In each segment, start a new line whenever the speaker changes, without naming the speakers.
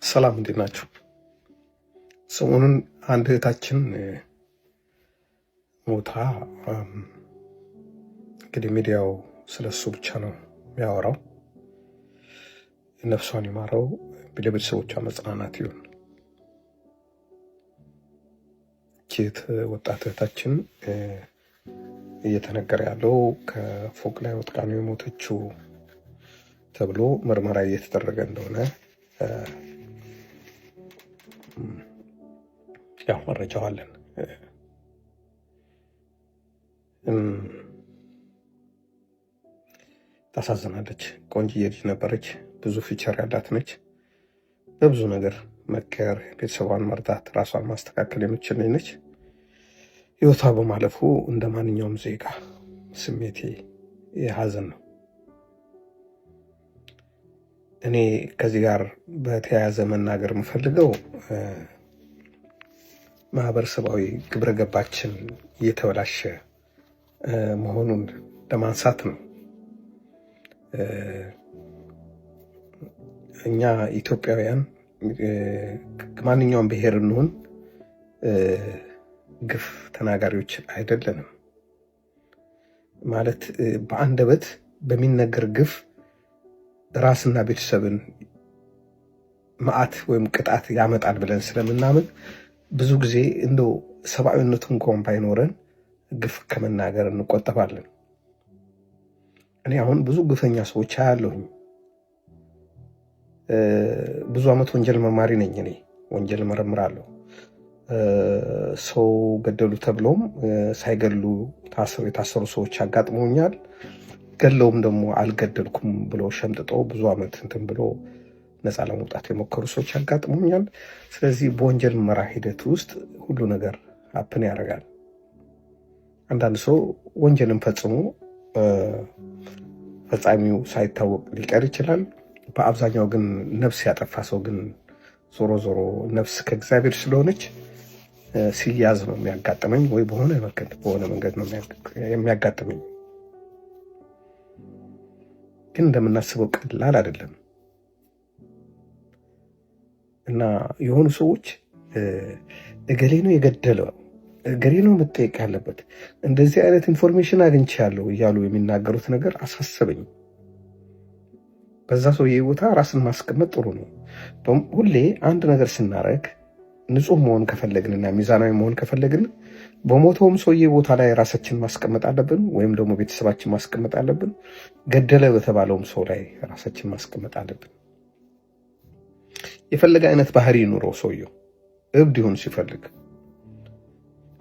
ሰላም እንዴት ናችሁ? ሰሞኑን አንድ እህታችን ሞታ እንግዲህ ሚዲያው ስለሱ ብቻ ነው የሚያወራው። ነፍሷን ይማረው፣ ለቤተሰቦቿ መጽናናት ይሁን። ኬት ወጣት እህታችን እየተነገረ ያለው ከፎቅ ላይ ወጥቃ ነው የሞተችው ተብሎ ምርመራ እየተደረገ እንደሆነ ያው መረጃው አለን። ታሳዝናለች። ቆንጅዬ ልጅ ነበረች። ብዙ ፊቸር ያላት ነች። በብዙ ነገር መከር፣ ቤተሰቧን መርዳት፣ ራሷን ማስተካከል የምትችል ነች። ህይወቷ በማለፉ እንደ ማንኛውም ዜጋ ስሜቴ የሀዘን ነው። እኔ ከዚህ ጋር በተያያዘ መናገር የምፈልገው ማህበረሰባዊ ግብረ ገባችን እየተበላሸ መሆኑን ለማንሳት ነው። እኛ ኢትዮጵያውያን ከማንኛውም ብሔር እንሆን ግፍ ተናጋሪዎች አይደለንም። ማለት በአንደበት በሚነገር ግፍ ራስና ቤተሰብን መዓት ወይም ቅጣት ያመጣል ብለን ስለምናምን ብዙ ጊዜ እንደው ሰብአዊነቱ እንኳን ባይኖረን ግፍ ከመናገር እንቆጠባለን። እኔ አሁን ብዙ ግፈኛ ሰዎች አያለሁኝ። ብዙ ዓመት ወንጀል መርማሪ ነኝ። እኔ ወንጀል መረምራለሁ። ሰው ገደሉ ተብሎም ሳይገሉ የታሰሩ ሰዎች አጋጥሞኛል። ገለውም ደግሞ አልገደልኩም ብሎ ሸምጥጦ ብዙ ዓመት እንትን ብሎ ነፃ ለመውጣት የሞከሩ ሰዎች አጋጥሞኛል። ስለዚህ በወንጀል ምርመራ ሂደት ውስጥ ሁሉ ነገር ሀፕን ያደርጋል። አንዳንድ ሰው ወንጀልን ፈጽሞ ፈጻሚው ሳይታወቅ ሊቀር ይችላል። በአብዛኛው ግን ነፍስ ያጠፋ ሰው ግን ዞሮ ዞሮ ነፍስ ከእግዚአብሔር ስለሆነች ሲያዝ ነው የሚያጋጥመኝ፣ ወይ በሆነ መንገድ ነው የሚያጋጥመኝ። ግን እንደምናስበው ቀላል አይደለም እና የሆኑ ሰዎች እገሌ ነው የገደለው፣ እገሌ ነው መጠየቅ ያለበት፣ እንደዚህ አይነት ኢንፎርሜሽን አግኝቻለሁ እያሉ የሚናገሩት ነገር አሳሰበኝ። በዛ ሰውዬ ቦታ ራስን ማስቀመጥ ጥሩ ነው። ሁሌ አንድ ነገር ስናረግ ንጹህ መሆን ከፈለግንና ሚዛናዊ መሆን ከፈለግን በሞተውም ሰውዬ ቦታ ላይ ራሳችን ማስቀመጥ አለብን፣ ወይም ደግሞ ቤተሰባችን ማስቀመጥ አለብን። ገደለ በተባለውም ሰው ላይ ራሳችን ማስቀመጥ አለብን። የፈለገ አይነት ባህሪ ኑሮ ሰውየው እብድ ይሁን ሲፈልግ፣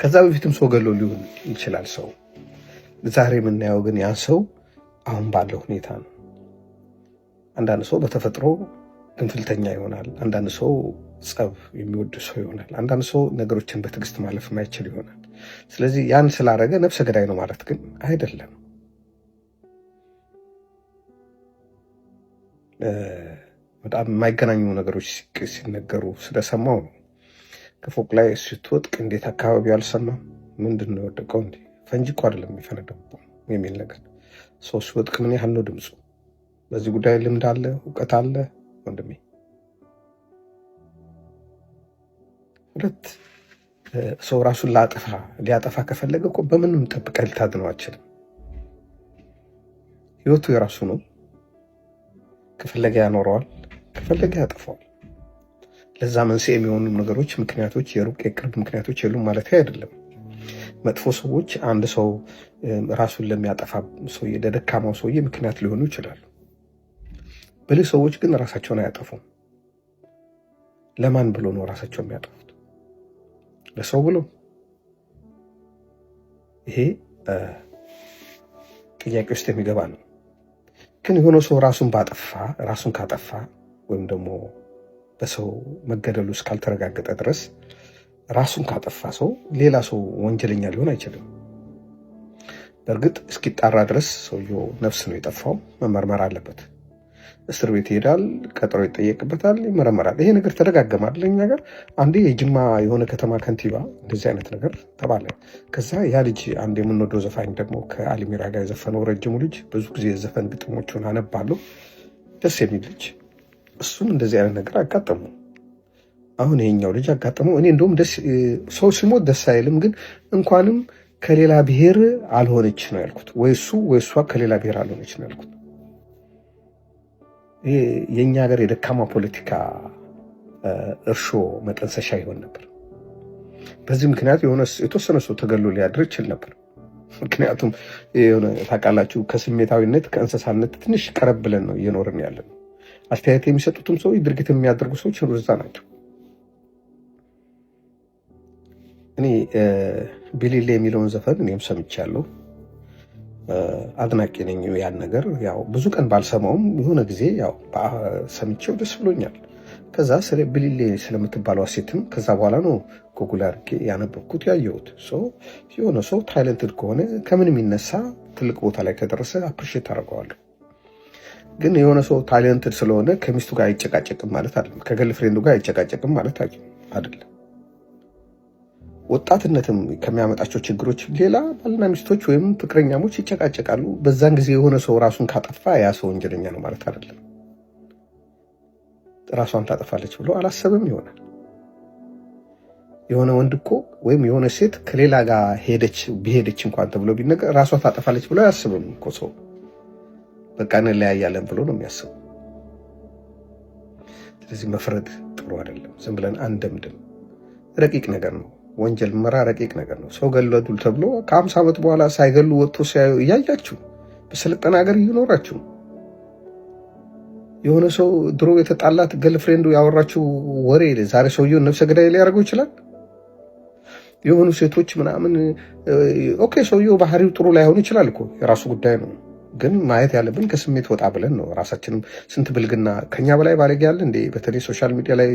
ከዛ በፊትም ሰው ገሎ ሊሆን ይችላል ሰው። ዛሬ የምናየው ግን ያን ሰው አሁን ባለው ሁኔታ ነው። አንዳንድ ሰው በተፈጥሮ ግንፍልተኛ ይሆናል። አንዳንድ ሰው ጸብ የሚወድ ሰው ይሆናል። አንዳንድ ሰው ነገሮችን በትዕግስት ማለፍ የማይችል ይሆናል። ስለዚህ ያን ስላረገ ነፍሰ ገዳይ ነው ማለት ግን አይደለም። በጣም የማይገናኙ ነገሮች ሲነገሩ ስለሰማው ነው። ከፎቅ ላይ ስትወጥቅ እንዴት አካባቢው አልሰማም? ምንድን ነው የወደቀው? እንዲ ፈንጂ እኮ አይደለም የሚፈነዳው የሚል ነገር። ሰው ሲወጥቅ ምን ያህል ነው ድምፁ? በዚህ ጉዳይ ልምድ አለ፣ እውቀት አለ ወንድሜ። ሁለት ሰው ራሱን ሊያጠፋ ከፈለገ እኮ በምንም ጠብቀህ ልታድነው አትችልም። ህይወቱ የራሱ ነው። ከፈለገ ያኖረዋል፣ ከፈለገ ያጠፋዋል። ለዛ መንስኤ የሚሆኑ ነገሮች፣ ምክንያቶች፣ የሩቅ የቅርብ ምክንያቶች የሉም ማለት አይደለም። መጥፎ ሰዎች አንድ ሰው ራሱን ለሚያጠፋ ሰውዬ፣ ለደካማው ሰውዬ ምክንያት ሊሆኑ ይችላሉ። ብልህ ሰዎች ግን ራሳቸውን አያጠፉም። ለማን ብሎ ነው ራሳቸውን የሚያጠፉት? ለሰው ብሎ? ይሄ ጥያቄ ውስጥ የሚገባ ነው። ግን የሆነ ሰው ራሱን ካጠፋ ወይም ደግሞ በሰው መገደሉ እስካልተረጋገጠ ድረስ ራሱን ካጠፋ ሰው ሌላ ሰው ወንጀለኛ ሊሆን አይችልም። በእርግጥ እስኪጣራ ድረስ ሰውየው ነፍስ ነው የጠፋው፣ መመርመር አለበት። እስር ቤት ይሄዳል፣ ቀጠሮ ይጠየቅበታል፣ ይመረመራል። ይሄ ነገር ተደጋገማል። ለኛ ጋር አንዴ የጅማ የሆነ ከተማ ከንቲባ እንደዚህ አይነት ነገር ተባለ። ከዛ ያ ልጅ አንድ የምንወደው ዘፋኝ ደግሞ ከአሊሚራ ጋር የዘፈነው ረጅሙ ልጅ፣ ብዙ ጊዜ የዘፈን ግጥሞቹን አነባለሁ፣ ደስ የሚል ልጅ፣ እሱም እንደዚህ አይነት ነገር አጋጠሙ። አሁን ይሄኛው ልጅ አጋጠመው። እኔ እንደውም ሰው ሲሞት ደስ አይልም፣ ግን እንኳንም ከሌላ ብሔር አልሆነች ነው ያልኩት። ወይ እሱ ወይ እሷ ከሌላ ብሔር አልሆነች ነው ያልኩት። ይሄ የኛ ሀገር የደካማ ፖለቲካ እርሾ መጠንሰሻ ይሆን ነበር። በዚህ ምክንያት የተወሰነ ሰው ተገሎ ሊያድር ይችል ነበር። ምክንያቱም ታውቃላችሁ ከስሜታዊነት ከእንስሳነት ትንሽ ቀረብ ብለን ነው እየኖርን ያለ ነው። አስተያየት የሚሰጡትም ሰዎች ድርጊት የሚያደርጉ ሰዎች እዛ ናቸው። እኔ ቢሊሌ የሚለውን ዘፈን እኔም ሰምቻለሁ፣ አድናቂ ነኝ። ያን ነገር ያው ብዙ ቀን ባልሰማውም የሆነ ጊዜ ያው ሰምቼው ደስ ብሎኛል። ከዛ ስለ ቢሊሌ ስለምትባለው ሴትም ከዛ በኋላ ነው ጉግል አድርጌ ያነበብኩት ያየሁት። የሆነ ሰው ታይለንትድ ከሆነ ከምን የሚነሳ ትልቅ ቦታ ላይ ከደረሰ አፕሪሼት አደርገዋለሁ። ግን የሆነ ሰው ታይለንትድ ስለሆነ ከሚስቱ ጋር አይጨቃጨቅም ማለት አይደለም፣ ከገርል ፍሬንዱ ጋር አይጨቃጨቅም ማለት አይደለም። ወጣትነትም ከሚያመጣቸው ችግሮች ሌላ ባልና ሚስቶች ወይም ፍቅረኛሞች ይጨቃጨቃሉ። በዛን ጊዜ የሆነ ሰው ራሱን ካጠፋ ያ ሰው ወንጀለኛ ነው ማለት አይደለም። ራሷን ታጠፋለች ብሎ አላሰብም ይሆናል። የሆነ ወንድ እኮ ወይም የሆነ ሴት ከሌላ ጋር ቢሄደች እንኳን ተብሎ ቢነገር ራሷ ታጠፋለች ብሎ አያስብም እኮ ሰው። በቃ እንለያያለን ብሎ ነው የሚያስበው። ስለዚህ መፍረድ ጥሩ አይደለም። ዝም ብለን አንደምድም። ረቂቅ ነገር ነው ወንጀል ምርመራ፣ ረቂቅ ነገር ነው። ሰው ገለዱል ተብሎ ከ50 ዓመት በኋላ ሳይገሉ ወጥቶ ሲያዩ እያያችሁ በሰለጠነ ሀገር እየኖራችሁ የሆነ ሰው ድሮ የተጣላት ገርልፍሬንዱ ያወራችው ወሬ ዛሬ ሰውየውን ነፍሰ ገዳይ ሊያደርገው ይችላል። የሆኑ ሴቶች ምናምን ኦኬ፣ ሰውየው ባህሪው ጥሩ ላይሆን ይችላል እኮ የራሱ ጉዳይ ነው። ግን ማየት ያለብን ከስሜት ወጣ ብለን ነው። ራሳችንም ስንት ብልግና ከኛ በላይ ባለጌ ያለ እንዴ! በተለይ ሶሻል ሚዲያ ላይ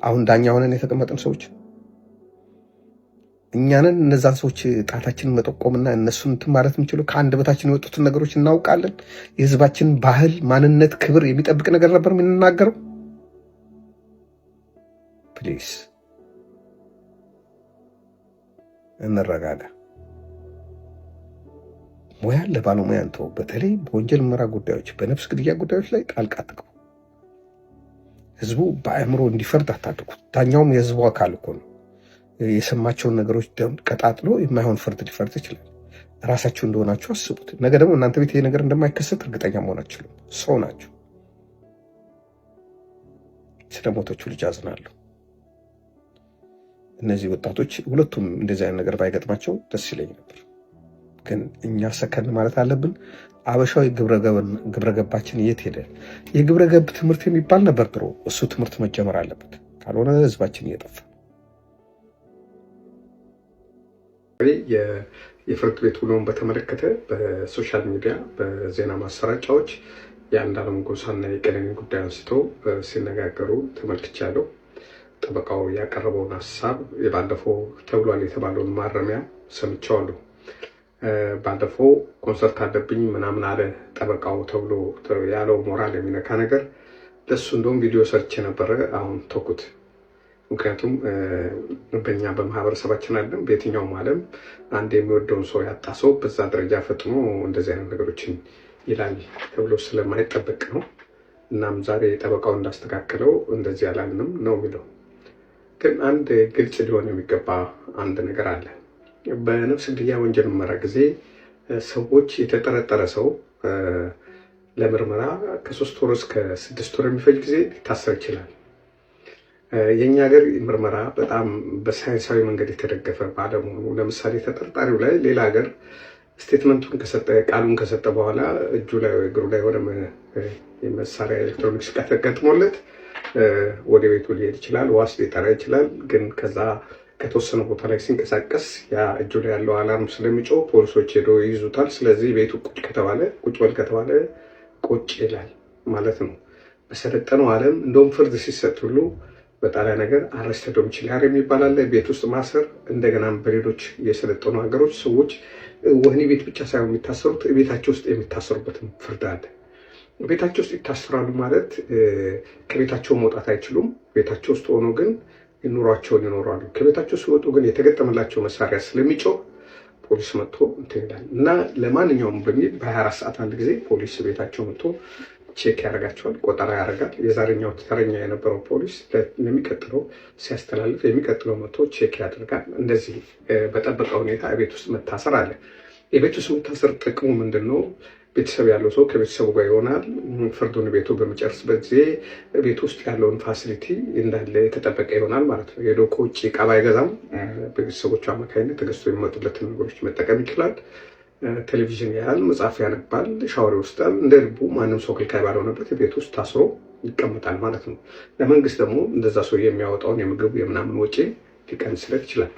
አሁን ዳኛ ሆነን የተቀመጥን ሰዎች እኛንን እነዛን ሰዎች ጣታችንን መጠቆምና እነሱን እንትን ማለት የምንችለው ከአንደበታችን የወጡትን ነገሮች እናውቃለን። የህዝባችን ባህል፣ ማንነት፣ ክብር የሚጠብቅ ነገር ነበር የምንናገረው። ፕሊስ እንረጋጋ። ሙያ ለባለሙያ እንተው። በተለይ በወንጀል ምርመራ ጉዳዮች፣ በነፍስ ግድያ ጉዳዮች ላይ ጣልቃ አትግቡ። ህዝቡ በአእምሮ እንዲፈርድ አታድርጉት። ዳኛውም የህዝቡ አካል እኮ ነው። የሰማቸውን ነገሮች ቀጣጥሎ የማይሆን ፍርድ ሊፈርድ ይችላል። ራሳችሁ እንደሆናችሁ አስቡት። ነገ ደግሞ እናንተ ቤት ይሄ ነገር እንደማይከሰት እርግጠኛ መሆን አትችሉም። ሰው ናችሁ። ስለ ሞቶቹ ልጅ አዝናለሁ። እነዚህ ወጣቶች ሁለቱም እንደዚህ አይነት ነገር ባይገጥማቸው ደስ ይለኝ ነበር። ግን እኛ ሰከን ማለት አለብን። አበሻዊ ግብረገባችን የት ሄደ? የግብረገብ ትምህርት የሚባል ነበር ድሮ። እሱ ትምህርት መጀመር አለበት። ካልሆነ ህዝባችን እየጠፋ የፍርድ ቤት ውሎውን በተመለከተ በሶሻል ሚዲያ በዜና ማሰራጫዎች የአንዱዓለም ጎሳና የቀነኒ ጉዳይ አንስቶ ሲነጋገሩ ተመልክቻለሁ። ጠበቃው ያቀረበውን ሀሳብ ባለፈው ተብሏል የተባለውን ማረሚያ ሰምቻለሁ። ባለፈው ኮንሰርት አለብኝ ምናምን አለ ጠበቃው ተብሎ ያለው ሞራል የሚነካ ነገር ለሱ እንደውም ቪዲዮ ሰርች ነበረ። አሁን ተኩት። ምክንያቱም በእኛ በማህበረሰባችን አይደለም በየትኛውም ዓለም አንድ የሚወደውን ሰው ያጣ ሰው በዛ ደረጃ ፈጥኖ እንደዚህ አይነት ነገሮችን ይላል ተብሎ ስለማይጠበቅ ነው። እናም ዛሬ ጠበቃው እንዳስተካከለው እንደዚህ ያላልንም ነው የሚለው። ግን አንድ ግልጽ ሊሆን የሚገባ አንድ ነገር አለ። በነፍስ ግድያ ወንጀል ምርመራ ጊዜ ሰዎች የተጠረጠረ ሰው ለምርመራ ከ3 ወር እስከ 6 ወር የሚፈጅ ጊዜ ሊታሰር ይችላል። የኛ ሀገር ምርመራ በጣም በሳይንሳዊ መንገድ የተደገፈ ባለመሆኑ ለምሳሌ ተጠርጣሪው ላይ ሌላ ሀገር ስቴትመንቱን ከሰጠ ቃሉን ከሰጠ በኋላ እጁ ላይ ወይ እግሩ ላይ ወደ መሳሪያ ኤሌክትሮኒክስ ገጥሞለት ወደ ቤቱ ሊሄድ ይችላል፣ ዋስ ሊጠራ ይችላል። ግን ከዛ ከተወሰነ ቦታ ላይ ሲንቀሳቀስ ያ እጁ ላይ ያለው አላርም ስለሚጮህ ፖሊሶች ሄዶ ይይዙታል። ስለዚህ ቤቱ ቁጭ በል ከተባለ ቁጭ ይላል ማለት ነው። በሰለጠነው ዓለም እንደውም ፍርድ ሲሰጥ ሁሉ በጣሊያን ነገር አረስተ ዶሚሲሊያሪ የሚባል አለ፣ ቤት ውስጥ ማሰር። እንደገናም በሌሎች የሰለጠኑ ሀገሮች ሰዎች ወህኒ ቤት ብቻ ሳይሆን የሚታሰሩት ቤታቸው ውስጥ የሚታሰሩበትም ፍርድ አለ። ቤታቸው ውስጥ ይታሰራሉ ማለት ከቤታቸው መውጣት አይችሉም። ቤታቸው ውስጥ ሆኖ ግን ኑሯቸውን ይኖራሉ። ከቤታቸው ሲወጡ ግን የተገጠመላቸው መሳሪያ ስለሚጮህ ፖሊስ መጥቶ እንትን ይላል እና ለማንኛውም በሚል በ24 ሰዓት አንድ ጊዜ ፖሊስ ቤታቸው መጥቶ ቼክ ያደርጋቸዋል፣ ቆጠራ ያደርጋል። የዛሬኛው ተረኛ የነበረው ፖሊስ ለሚቀጥለው ሲያስተላልፍ የሚቀጥለው መቶ ቼክ ያደርጋል። እንደዚህ በጠበቀ ሁኔታ ቤት ውስጥ መታሰር አለ። የቤት ውስጥ መታሰር ጥቅሙ ምንድን ነው? ቤተሰብ ያለው ሰው ከቤተሰቡ ጋር ይሆናል። ፍርዱን ቤቱ በሚጨርስበት ጊዜ ቤት ውስጥ ያለውን ፋሲሊቲ እንዳለ የተጠበቀ ይሆናል ማለት ነው። ሄዶ ከውጭ ዕቃ ባይገዛም በቤተሰቦቹ አማካኝነት ተገዝቶ የሚመጡለትን ነገሮች መጠቀም ይችላል። ቴሌቪዥን ያህል፣ መጽሐፍ ያነባል፣ ሻወር ይወስዳል። እንደ ልቡ ማንም ሰው ክልካይ ባልሆነበት ቤት ውስጥ ታስሮ ይቀመጣል ማለት ነው። ለመንግስት ደግሞ እንደዛ ሰው የሚያወጣውን የምግብ የምናምን ወጪ ሊቀንስለት ይችላል።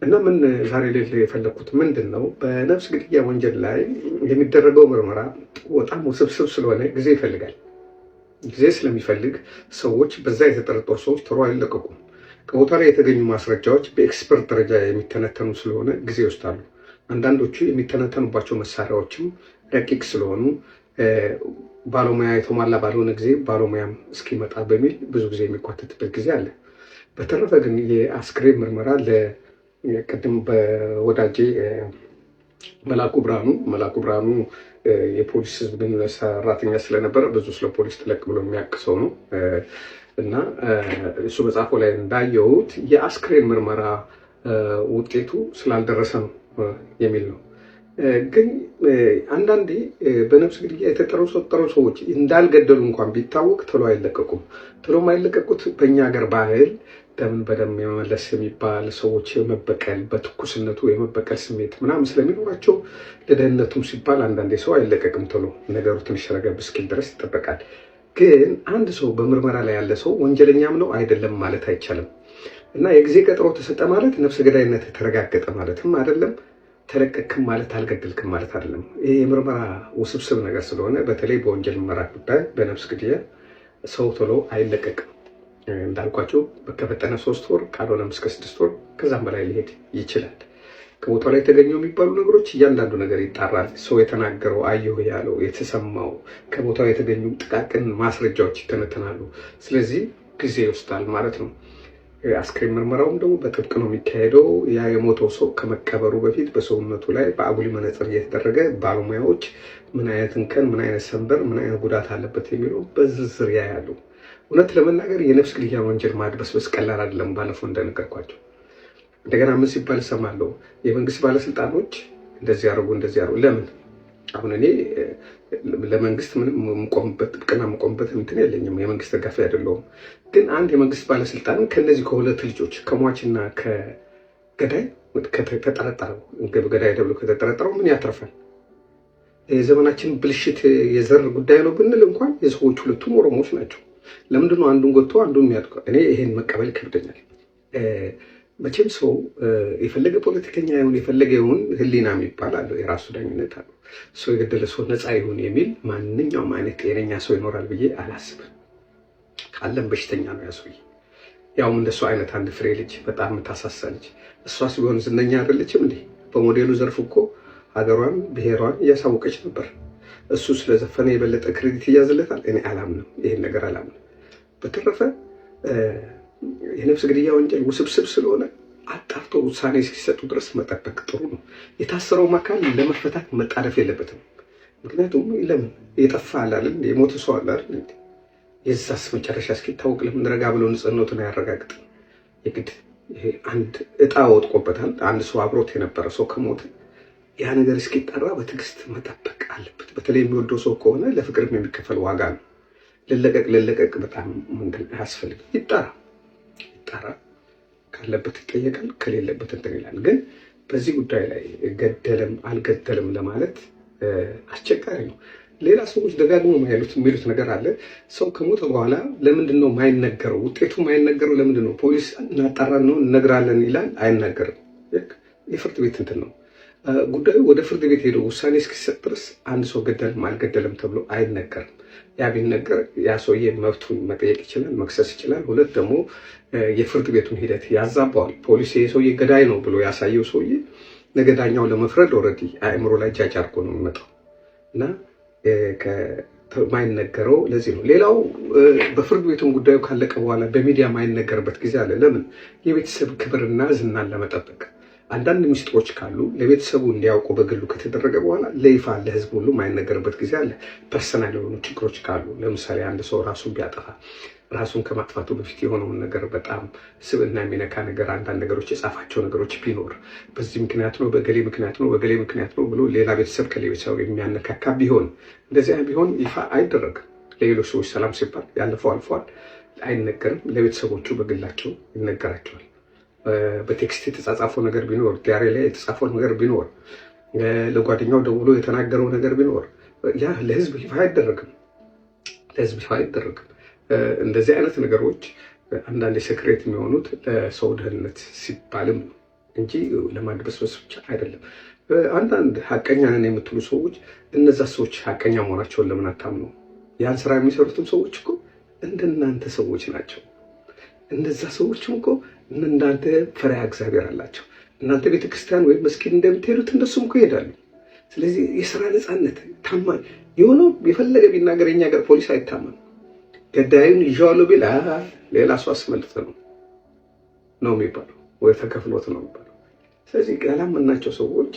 እና ምን ዛሬ ሌላ የፈለኩት ምንድን ነው፣ በነፍስ ግድያ ወንጀል ላይ የሚደረገው ምርመራ በጣም ውስብስብ ስለሆነ ጊዜ ይፈልጋል። ጊዜ ስለሚፈልግ ሰዎች በዛ የተጠረጠሩ ሰዎች ቶሎ አይለቀቁም። ከቦታ ላይ የተገኙ ማስረጃዎች በኤክስፐርት ደረጃ የሚተነተኑ ስለሆነ ጊዜ ይወስዳሉ። አንዳንዶቹ የሚተነተኑባቸው መሳሪያዎችም ረቂቅ ስለሆኑ ባለሙያ የተሟላ ባልሆነ ጊዜ ባለሙያም እስኪመጣ በሚል ብዙ ጊዜ የሚጓተትበት ጊዜ አለ። በተረፈ ግን የአስክሬን ምርመራ ቅድም በወዳጄ መላኩ ብርሃኑ የፖሊስ ህዝብ ግንኙነት ሰራተኛ ስለነበረ ብዙ ስለ ፖሊስ ጠለቅ ብሎ የሚያውቅ ሰው ነው እና እሱ በጻፈው ላይ እንዳየሁት የአስክሬን ምርመራ ውጤቱ ስላልደረሰ ነው የሚል ነው። ግን አንዳንዴ በነፍስ ግድያ የተጠረጠሩ ሰዎች እንዳልገደሉ እንኳን ቢታወቅ ቶሎ አይለቀቁም። ቶሎ የማይለቀቁት በእኛ ሀገር ባህል ደምን በደም የመመለስ የሚባል ሰዎች የመበቀል በትኩስነቱ የመበቀል ስሜት ምናምን ስለሚኖራቸው ለደህንነቱም ሲባል አንዳንዴ ሰው አይለቀቅም። ቶሎ ነገሩ ትንሽ ረገብ እስኪል ድረስ ይጠበቃል። ግን አንድ ሰው በምርመራ ላይ ያለ ሰው ወንጀለኛም ነው አይደለም ማለት አይቻልም። እና የጊዜ ቀጠሮ ተሰጠ ማለት ነፍሰ ገዳይነት ተረጋገጠ ማለትም አይደለም። ተለቀቅክም ማለት አልገደልክም ማለት አይደለም። ይሄ የምርመራ ውስብስብ ነገር ስለሆነ በተለይ በወንጀል ምርመራ ጉዳይ በነፍስ ግድያ ሰው ቶሎ አይለቀቅም። እንዳልኳቸው በከፈጠነ 3 ወር ካልሆነም እስከ 6 ወር ከዛም በላይ ሊሄድ ይችላል። ከቦታው ላይ የተገኘው የሚባሉ ነገሮች እያንዳንዱ ነገር ይጣራል። ሰው የተናገረው፣ አየሁ ያለው፣ የተሰማው፣ ከቦታው የተገኙ ጥቃቅን ማስረጃዎች ይተነተናሉ። ስለዚህ ጊዜ ይወስዳል ማለት ነው። አስክሬን ምርመራውም ደግሞ በጥብቅ ነው የሚካሄደው። ያ የሞተው ሰው ከመቀበሩ በፊት በሰውነቱ ላይ በአጉሊ መነጽር እየተደረገ ባለሙያዎች ምን አይነት እንከን፣ ምን አይነት ሰንበር፣ ምን አይነት ጉዳት አለበት የሚለው በዝርዝር ያያሉ። እውነት ለመናገር የነፍስ ግድያ ወንጀል ማድበስበስ ቀላል አይደለም። ባለፈው እንደነገርኳቸው እንደገና ምን ሲባል እሰማለሁ፣ የመንግስት ባለስልጣኖች እንደዚህ ያደርጉ። ለምን? አሁን እኔ ለመንግስት ምንም የምቆምበት ጥብቅና የምቆምበት እንትን የለኝም። የመንግስት ደጋፊ አይደለሁም። ግን አንድ የመንግስት ባለስልጣን ከነዚህ ከሁለት ልጆች ከሟችና ከገዳይ ከተጠረጠረው ገዳይ ተብሎ ከተጠረጠረው ምን ያተርፋል? የዘመናችን ብልሽት የዘር ጉዳይ ነው ብንል እንኳን የሰዎች ሁለቱም ኦሮሞዎች ናቸው። ለምንድነው አንዱን ጎትቶ አንዱን የሚያጥቀው? እኔ ይሄን መቀበል ይከብደኛል። መቼም ሰው የፈለገ ፖለቲከኛ ይሁን የፈለገ ይሁን ህሊና የሚባል አለው፣ የራሱ ዳኝነት አለው። ሰው የገደለ ሰው ነፃ ይሁን የሚል ማንኛውም አይነት ጤነኛ ሰው ይኖራል ብዬ አላስብም። ካለም በሽተኛ ነው ያ ሰውዬ። ያውም እንደሱ አይነት አንድ ፍሬ ልጅ፣ በጣም የምታሳሳ ልጅ። እሷ ሲሆን ዝነኛ አይደለችም እንዴ? በሞዴሉ ዘርፍ እኮ ሀገሯን ብሔሯን እያሳወቀች ነበር። እሱ ስለዘፈነ የበለጠ ክሬዲት እያዝለታል። እኔ አላምንም፣ ይሄን ነገር አላምንም። በተረፈ የነፍስ ግድያ ወንጀል ውስብስብ ስለሆነ አጣርቶ ውሳኔ እስኪሰጡ ድረስ መጠበቅ ጥሩ ነው። የታሰረውም አካል ለመፈታት መጣደፍ የለበትም። ምክንያቱም ለምን የጠፋ አላልን የሞተ ሰው አላልን የዛስ መጨረሻ እስኪታወቅ ለምን ረጋ ብሎ ንጽህናውን አያረጋግጥም? የግድ ይሄ አንድ እጣ ወጥቆበታል። አንድ ሰው አብሮት የነበረ ሰው ከሞተ ያ ነገር እስኪጠራ በትዕግስት መጠበቅ አለበት። በተለይ የሚወደው ሰው ከሆነ ለፍቅርም የሚከፈል ዋጋ ነው። ልለቀቅ በጣም ምንድን አያስፈልግም። ይጣራ ካለበት ይጠየቃል፣ ከሌለበት እንትን ይላል። ግን በዚህ ጉዳይ ላይ ገደለም አልገደለም ለማለት አስቸጋሪ ነው። ሌላ ሰዎች ደጋግሞ የሚሉት ነገር አለ። ሰው ከሞተ በኋላ ለምንድን ነው ማይነገረው? ውጤቱ ማይነገረው ለምንድን ነው? ፖሊስ እናጣራን ነው እነግራለን ይላል፣ አይነገርም። የፍርድ ቤት እንትን ነው ጉዳዩ። ወደ ፍርድ ቤት ሄዶ ውሳኔ እስኪሰጥ ድረስ አንድ ሰው ገደለም አልገደለም ተብሎ አይነገርም። ያ ቢነገር ያ ሰውዬ መብቱን መጠየቅ ይችላል፣ መክሰስ ይችላል። ሁለት ደግሞ የፍርድ ቤቱን ሂደት ያዛባዋል። ፖሊስ የሰውዬ ገዳይ ነው ብሎ ያሳየው ሰውዬ ለገዳኛው ለመፍረድ ኦልሬዲ አእምሮ ላይ ጃጅ አድርጎ ነው የሚመጣው እና ማይነገረው ለዚህ ነው። ሌላው በፍርድ ቤቱም ጉዳዩ ካለቀ በኋላ በሚዲያ ማይነገርበት ጊዜ አለ። ለምን? የቤተሰብ ክብርና ዝናን ለመጠበቅ። አንዳንድ ሚስጥሮች ካሉ ለቤተሰቡ እንዲያውቁ በግሉ ከተደረገ በኋላ ለይፋ ለህዝብ ሁሉ የማይነገርበት ጊዜ አለ። ፐርሰናል የሆኑ ችግሮች ካሉ ለምሳሌ አንድ ሰው ራሱን ቢያጠፋ ራሱን ከማጥፋቱ በፊት የሆነውን ነገር በጣም ስብዕና የሚነካ ነገር አንዳንድ ነገሮች የጻፋቸው ነገሮች ቢኖር በዚህ ምክንያት ነው፣ በገሌ ምክንያት ነው፣ በገሌ ምክንያት ነው ብሎ ሌላ ቤተሰብ ከሌቤተሰብ የሚያነካካ ቢሆን እንደዚያ ቢሆን ይፋ አይደረግም። ለሌሎች ሰዎች ሰላም ሲባል ያለፈው አልፏል አይነገርም። ለቤተሰቦቹ በግላቸው ይነገራቸዋል። በቴክስት የተጻጻፈው ነገር ቢኖር፣ ዲያሪ ላይ የተጻፈው ነገር ቢኖር፣ ለጓደኛው ደውሎ የተናገረው ነገር ቢኖር ያ ለህዝብ ይፋ አይደረግም። ለህዝብ ይፋ አይደረግም። እንደዚህ አይነት ነገሮች አንዳንድ ሴክሬት የሚሆኑት ለሰው ደህንነት ሲባልም ነው እንጂ ለማድበስበስ ብቻ አይደለም። አንዳንድ ሀቀኛ ነን የምትሉ ሰዎች እነዛ ሰዎች ሀቀኛ መሆናቸውን ለምን አታምኑ? ያን ስራ የሚሰሩትም ሰዎች እኮ እንደናንተ ሰዎች ናቸው። እነዛ ሰዎችም እኮ እናንተ ፈሪሃ እግዚአብሔር አላቸው። እናንተ ቤተክርስቲያን ወይም መስጊድ እንደምትሄዱት እነሱም እኮ ይሄዳሉ። ስለዚህ የስራ ነፃነት ታማኝ የሆነው የፈለገ ቢናገር የኛ ሀገር ፖሊስ አይታመንም። ገዳዩን ይዤዋለሁ ቢል ሌላ ሰው አስመልጥ ነው የሚባለው፣ ወይ ተከፍሎት ነው የሚባለው። ስለዚህ ያላመናቸው ሰዎች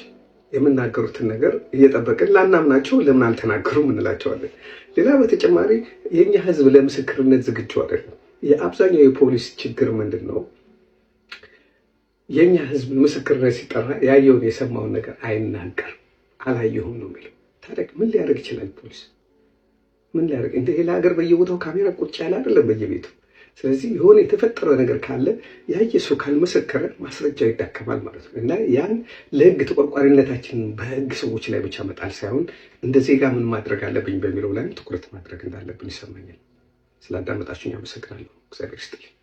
የምናገሩትን ነገር እየጠበቅን ላናምናቸው ለምን አልተናገሩም እንላቸዋለን። ሌላ በተጨማሪ የኛ ህዝብ ለምስክርነት ዝግጁ አይደለም። የአብዛኛው የፖሊስ ችግር ምንድን ነው? የኛ ህዝብ ምስክርነት ሲጠራ ያየውን የሰማውን ነገር አይናገርም። አላየሁም ነው የሚለው። ታዲያ ምን ሊያደርግ ይችላል ፖሊስ? ምን ሊያደርግ? እንደ ሌላ ሀገር በየቦታው ካሜራ ቁጭ ያለ አይደለም በየቤቱ። ስለዚህ የሆነ የተፈጠረ ነገር ካለ ያየ ሰው ካልመሰከረ ማስረጃ ይዳከማል ማለት ነው። እና ያን ለህግ ተቆርቋሪነታችንን በህግ ሰዎች ላይ ብቻ መጣል ሳይሆን እንደ ዜጋ ምን ማድረግ አለብኝ በሚለው ላይ ትኩረት ማድረግ እንዳለብን ይሰማኛል። ስላዳመጣችሁኝ አመሰግናለሁ። እግዚአብሔር ይስጥልኝ።